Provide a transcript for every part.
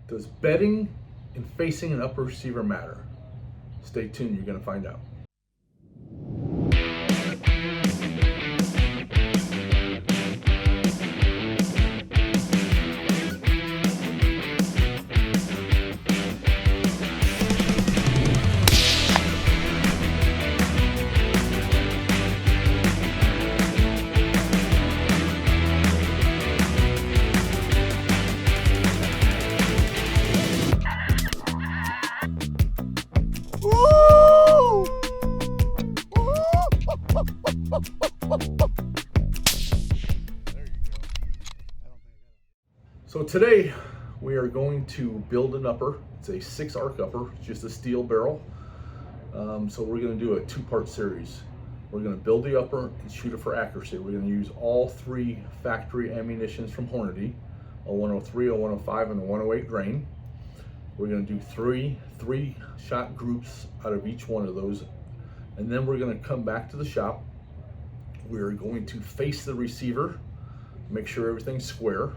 Does bedding and facing an upper receiver matter? Stay tuned, you're going to find out. So today we are going to build an upper. It's a 6 arc upper, it's just a steel barrel. So we're going to do a 2-part series. We're going to build the upper and shoot it for accuracy. We're going to use all 3 factory ammunitions from Hornady, a 103, a 105, and a 108 grain. We're going to do three shot groups out of each one of those, and then we're going to come back to the shop. We're going to face the receiver, make sure everything's square,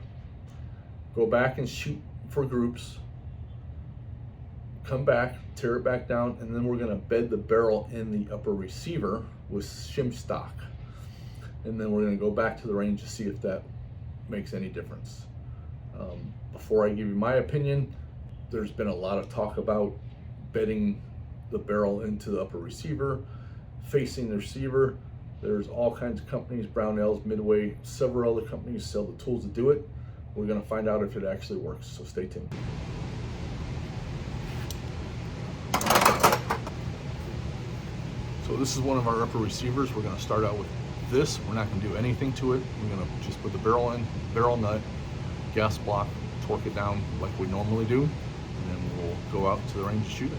go back and shoot for groups, come back, tear it back down, and then we're going to bed the barrel in the upper receiver with shim stock. And then we're going to go back to the range to see if that makes any difference. Before I give you my opinion, there's been a lot of talk about bedding the barrel into the upper receiver, facing the receiver. There's all kinds of companies, Brownells, Midway, several other companies sell the tools to do it. We're going to find out if it actually works, so stay tuned. So this is one of our upper receivers. We're going to start out with this. We're not going to do anything to it. We're going to just put the barrel in, barrel nut, gas block, torque it down like we normally do, and then we'll go out to the range to shoot it.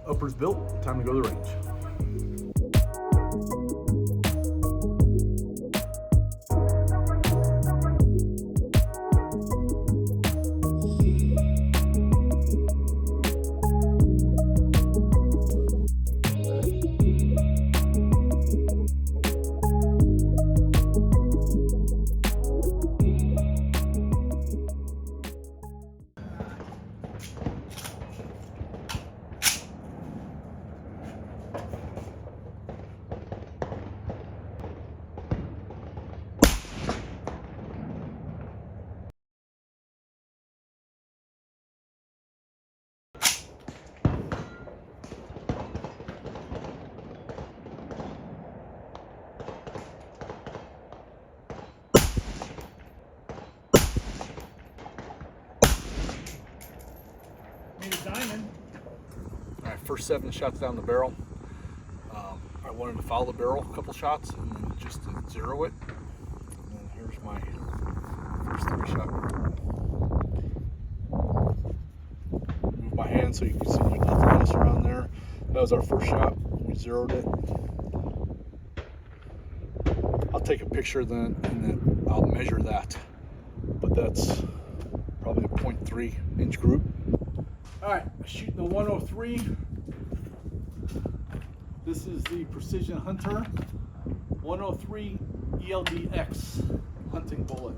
Upper's built, time to go to the range. Diamond. All right, first 7 shots down the barrel. I wanted to follow the barrel a couple shots and then just to zero it. And then here's my first 3 shot. Move my hand so you can see there's nothing else around there. That was our first shot. We zeroed it. I'll take a picture then and then I'll measure that. But that's probably a 0.3 inch group. All right, shooting the 103. This is the Precision Hunter 103 ELD-X hunting bullet.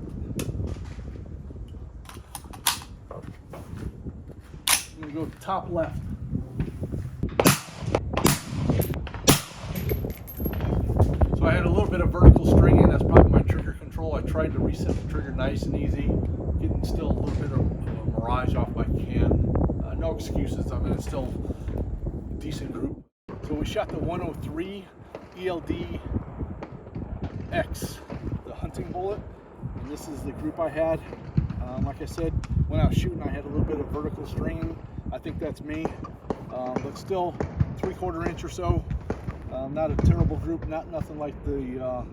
I'm gonna go top left. So I had a little bit of vertical stringing. That's probably my trigger control. I tried to reset the trigger nice and easy, getting still a little bit of a mirage off my can. No excuses, I mean, it's still a decent group. So we shot the 103 ELD-X, the hunting bullet, and this is the group I had. Like I said, when I was shooting, I had a little bit of vertical stringing. I think that's me, but still 3/4 inch or so. Not a terrible group, nothing like the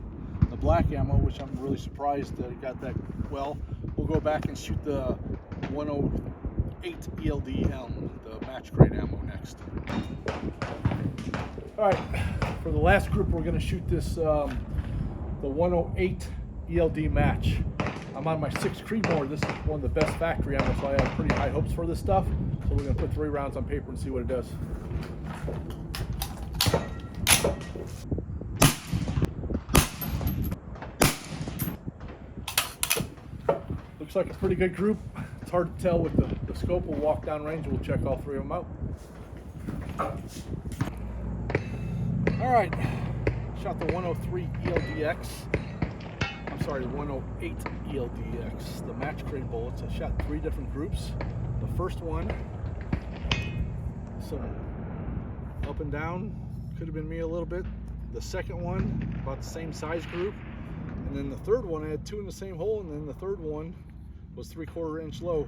black ammo, which I'm really surprised that it got that well. We'll go back and shoot the 108 ELD-M, the match grade ammo next. next. All right, for the last group, we're going to shoot this the 108 ELD match. I'm on my 6 Creedmoor. This is one of the best factory ammo, so I have pretty high hopes for this stuff. So we're going to put 3 rounds on paper and see what it does. Looks like a pretty good group. It's hard to tell with the scope. We'll walk down range and we'll check all 3 of them out. All right, shot the 103 ELD-X. I'm sorry, the 108 ELD-X, the match crate bullets. I shot 3 different groups. The first one, some up and down, could have been me a little bit. The second one, about the same size group. And then the third one, I had 2 in the same hole, and then the third one was 3/4 inch low.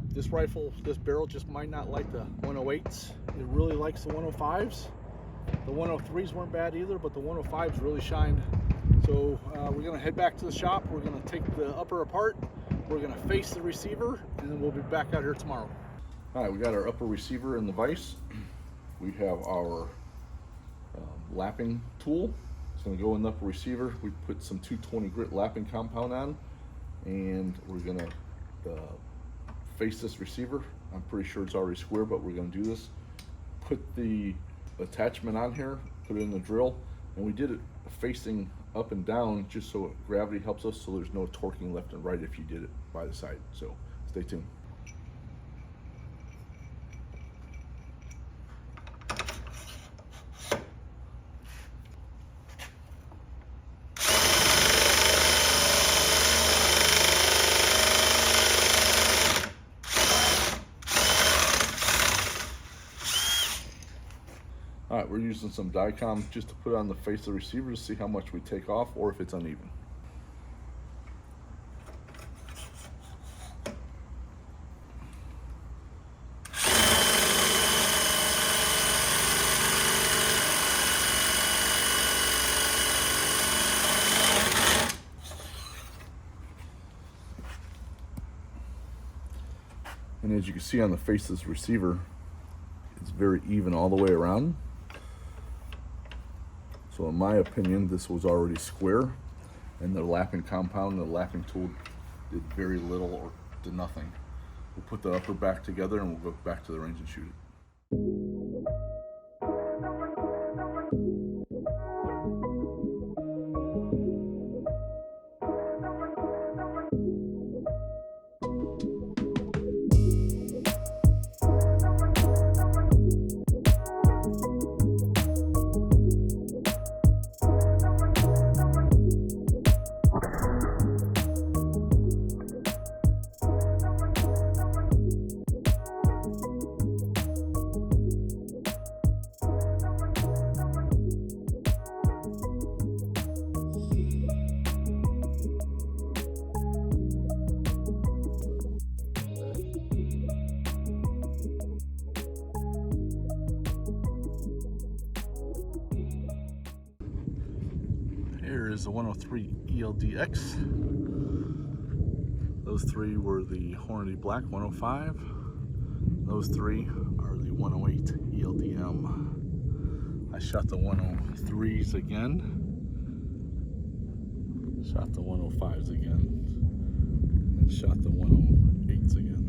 This rifle, this barrel just might not like the 108s. It really likes the 105s. The 103s weren't bad either, but the 105s really shined. So we're gonna head back to the shop. We're gonna take the upper apart. We're gonna face the receiver, and then we'll be back out here tomorrow. All right, we got our upper receiver in the vise. We have our lapping tool. It's gonna go in the upper receiver. We put some 220 grit lapping compound on, and we're gonna face this receiver. I'm pretty sure it's already square, but we're gonna do this. Put the attachment on here, put it in the drill, and we did it facing up and down just so gravity helps us, so there's no torquing left and right if you did it by the side. So stay tuned. All right, we're using some Dicom just to put on the face of the receiver to see how much we take off or if it's uneven. And as you can see on the face of this receiver, it's very even all the way around. So in my opinion, this was already square, and the lapping compound, the lapping tool did very little or to nothing. We'll put the upper back together and we'll go back to the range and shoot it. Here is the 103 ELD-X. Those 3 were the Hornady Black 105. Those 3 are the 108 ELD-M. I shot the 103s again. Shot the 105s again. And shot the 108s again.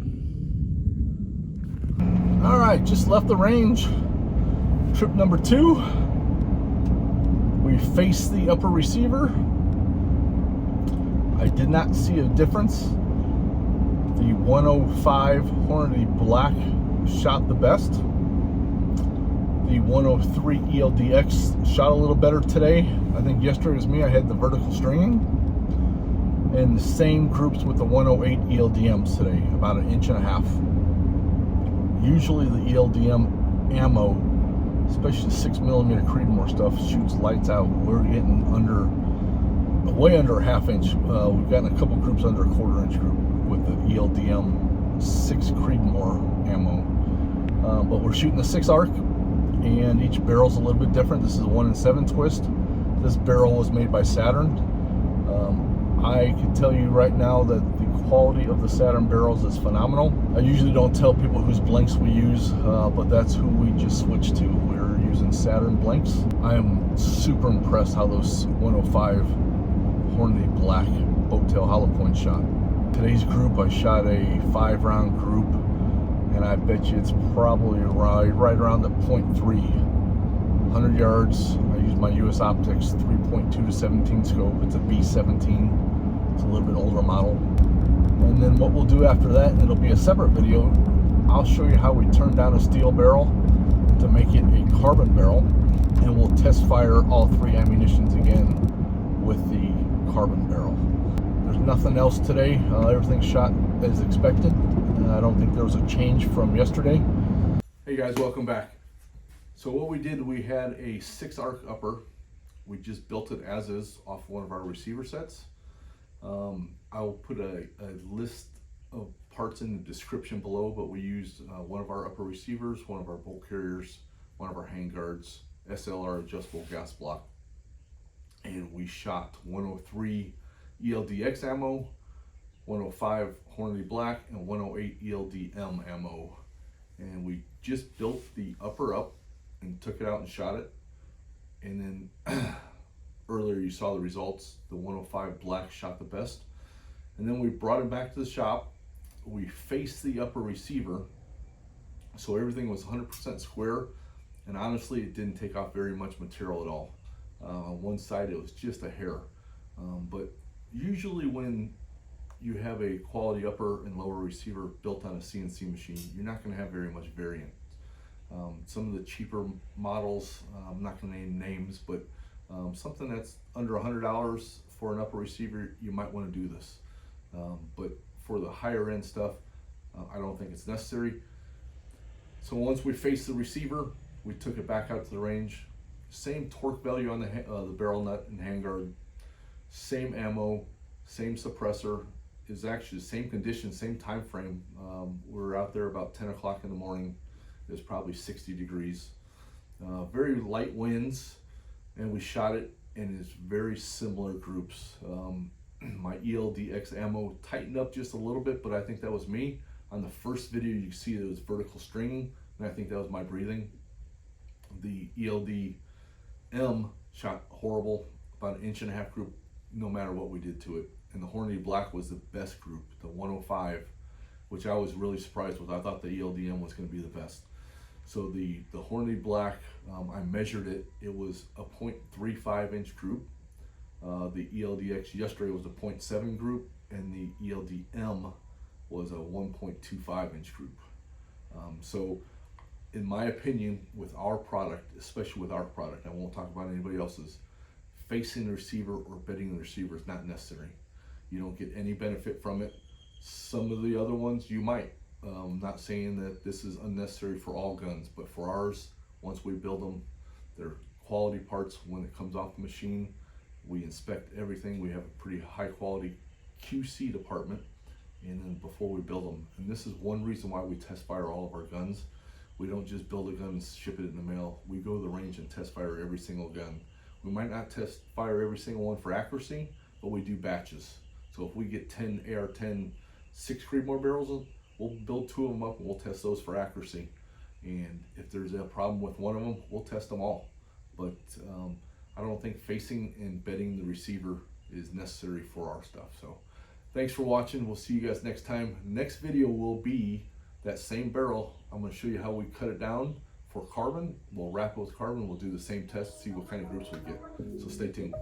All right, just left the range. Trip number 2. We faced the upper receiver. I did not see a difference. The 105 Hornady Black shot the best. The 103 ELD-X shot a little better today. I think yesterday was me. I had the vertical stringing. And the same groups with the 108 ELD-Ms today, about 1.5 inches. Usually the ELD-M ammo, especially the 6mm Creedmoor stuff, shoots lights out. We're getting way under a 1/2 inch. We've gotten a couple groups under a 1/4 inch group with the ELD-M 6 Creedmoor ammo. But we're shooting the 6 arc, and each barrel's a little bit different. This is a 1-in-7 twist. This barrel was made by Satern. I can tell you right now that the quality of the Satern barrels is phenomenal. I usually don't tell people whose blanks we use, but that's who we just switched to. We're using Satern blanks. I am super impressed how those 105 Hornady black boat tail hollow point shot. Today's group, I shot a 5-round group, and I bet you it's probably right around the .3. 100 yards. I use my US Optics 3.2 to 17 scope. It's a B17. It's a little bit older model. And then what we'll do after that, and it'll be a separate video, I'll show you how we turn down a steel barrel to make it a carbon barrel, and we'll test fire all 3 ammunitions again with the carbon barrel. There's nothing else today. Everything's shot as expected. I don't think there was a change from yesterday. Hey guys, welcome back. So what we did, we had a 6-arc upper. We just built it as is off one of our receiver sets. I'll put a list of parts in the description below, but we used one of our upper receivers, one of our bolt carriers, one of our handguards, SLR adjustable gas block, and we shot 103 ELD-X ammo, 105 Hornady black, and 108 ELD-M ammo. And we just built the upper up and took it out and shot it. And then earlier you saw the results. The 105 black shot the best. And then we brought it back to the shop. We faced the upper receiver, so everything was 100% square. And honestly, it didn't take off very much material at all. On one side, it was just a hair. But usually when you have a quality upper and lower receiver built on a CNC machine, you're not going to have very much variance. Some of the cheaper models, I'm not going to name names, but something that's under $100 for an upper receiver, you might want to do this. But for the higher end stuff, I don't think it's necessary. So once we faced the receiver, we took it back out to the range. Same torque value on the barrel nut and handguard, same ammo, same suppressor. Is actually the same condition, same time frame. We were out there about 10 o'clock in the morning. It was probably 60 degrees. Very light winds, and we shot it in its very similar groups. My ELD-X ammo tightened up just a little bit, but I think that was me. On the first video, you can see it was vertical stringing, and I think that was my breathing. The ELD-M shot horrible, about 1.5 inch group, no matter what we did to it. And the Hornady black was the best group, the 105, which I was really surprised with. I thought the ELD-M was going to be the best. So the Hornady black, I measured it. It was a 0.35 inch group. The ELD-X yesterday was a 0.7 group, and the ELD-M was a 1.25 inch group. So in my opinion, with our product, especially with our product, I won't talk about anybody else's, facing the receiver or bedding the receiver is not necessary. You don't get any benefit from it. Some of the other ones you might. I'm not saying that this is unnecessary for all guns, but for ours, once we build them, they're quality parts. When it comes off the machine, we inspect everything. We have a pretty high quality QC department, and then before we build them. And this is one reason why we test fire all of our guns. We don't just build a gun and ship it in the mail. We go to the range and test fire every single gun. We might not test fire every single one for accuracy, but we do batches. So if we get 10 AR-10 6 Creedmoor barrels, we'll build 2 of them up and we'll test those for accuracy. And if there's a problem with one of them, we'll test them all. But I don't think facing and bedding the receiver is necessary for our stuff. So thanks for watching. We'll see you guys next time. Next video will be that same barrel. I'm going to show you how we cut it down for carbon. We'll wrap it with carbon. We'll do the same test, see what kind of groups we get. So stay tuned.